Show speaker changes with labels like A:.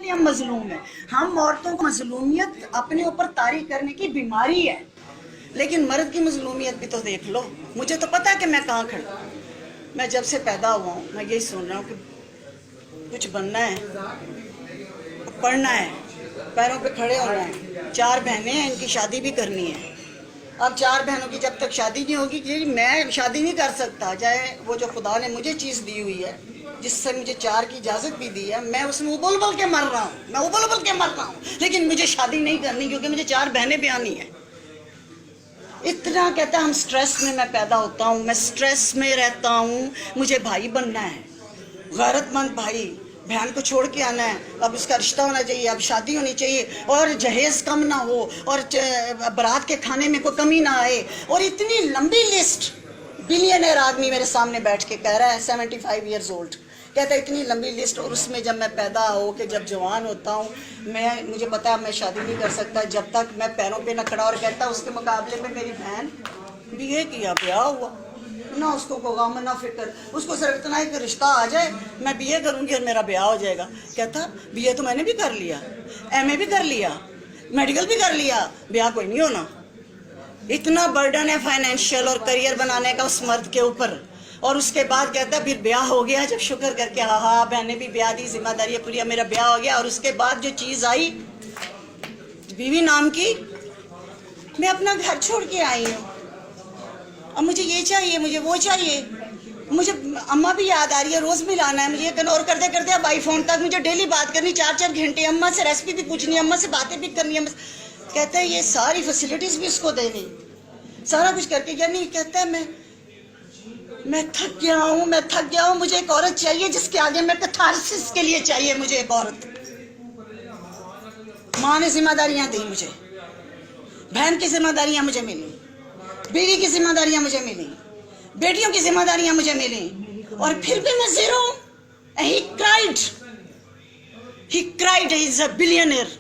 A: हम मजलूम हैं। हम औरतों को मजलूमियत अपने ऊपर तारी करने की बीमारी है, लेकिन मर्द की मजलूमियत भी तो देख लो। मुझे तो पता है कि मैं कहाँ खड़ा हूँ। मैं जब से पैदा हुआ हूँ मैं यही सुन रहा हूँ कि कुछ बनना है, पढ़ना है, पैरों पे खड़े होना है। 4 बहनें हैं, इनकी शादी भी करनी है। अब 4 बहनों की जब तक शादी नहीं होगी, कि मैं शादी नहीं कर सकता, चाहे वो जो खुदा ने मुझे चीज़ दी हुई है, जिससे मुझे 4 की इजाज़त भी दी है, मैं उसमें उबल उबल के मर रहा हूँ, मैं उबल उबल के मर रहा हूँ, लेकिन मुझे शादी नहीं करनी क्योंकि मुझे 4 बहनें ब्यानी है। इतना कहता है हम स्ट्रेस में मैं पैदा होता हूँ, मैं स्ट्रेस में रहता हूँ, मुझे भाई बनना है, गैरतमंद भाई। बहन को छोड़ के आना है, अब उसका रिश्ता होना चाहिए, अब शादी होनी चाहिए, और जहेज कम ना हो, और बारात के खाने में कोई कमी ना आए। और इतनी लंबी लिस्ट, बिलियनर आदमी मेरे सामने बैठ के कह रहा है, 75 ईयर्स ओल्ड, कहता है इतनी लंबी लिस्ट। और उसमें जब मैं पैदा हो के जब जवान होता हूँ, मुझे पता है मैं शादी नहीं कर सकता जब तक मैं पैरों पे न खड़ा। और कहता है उसके मुकाबले में मेरी बहन बीए किया, ब्याह हुआ ना, उसको कोई गम ना फिक्र, उसको सिर्फ इतना ही कि रिश्ता आ जाए, मैं बीए करूँगी और मेरा ब्याह हो जाएगा। कहता बीए तो मैंने भी कर लिया, एमए भी कर लिया, मेडिकल भी कर लिया, ब्याह कोई नहीं होना। इतना बर्डन है फाइनेंशियल और करियर बनाने का उस मर्द के ऊपर। और उसके बाद कहता है फिर ब्याह हो गया, जब शुक्र करके हाँ हाँ बहने भी ब्याह दी, जिम्मेदारी पूरी, मेरा ब्याह हो गया। और उसके बाद जो चीज़ आई बीवी नाम की, मैं अपना घर छोड़ के आई हूँ, अब मुझे ये चाहिए, मुझे वो चाहिए, मुझे अम्मा भी याद आ रही है, रोज़ मिलाना है मुझे, और करते करते अब आईफोन तक मुझे डेली बात करनी, 4-4 घंटे, अम्मा से रेसिपी भी पूछनी, अम्मा से बातें भी करनी है। कहता है ये सारी फैसिलिटीज़ भी इसको देनी, सारा कुछ करके। यानी कहता है मैं थक गया हूँ, मैं थक गया हूँ, मुझे एक औरत चाहिए जिसके आगे मैं कैथारसिस के लिए चाहिए मुझे एक औरत। माँ ने जिम्मेदारियाँ दी मुझे, बहन की जिम्मेदारियाँ मुझे मिली, बीवी की जिम्मेदारियां मुझे मिली, बेटियों की जिम्मेदारियां मुझे मिली, और फिर भी मैं जीरो हूं। He cried, he is a billionaire.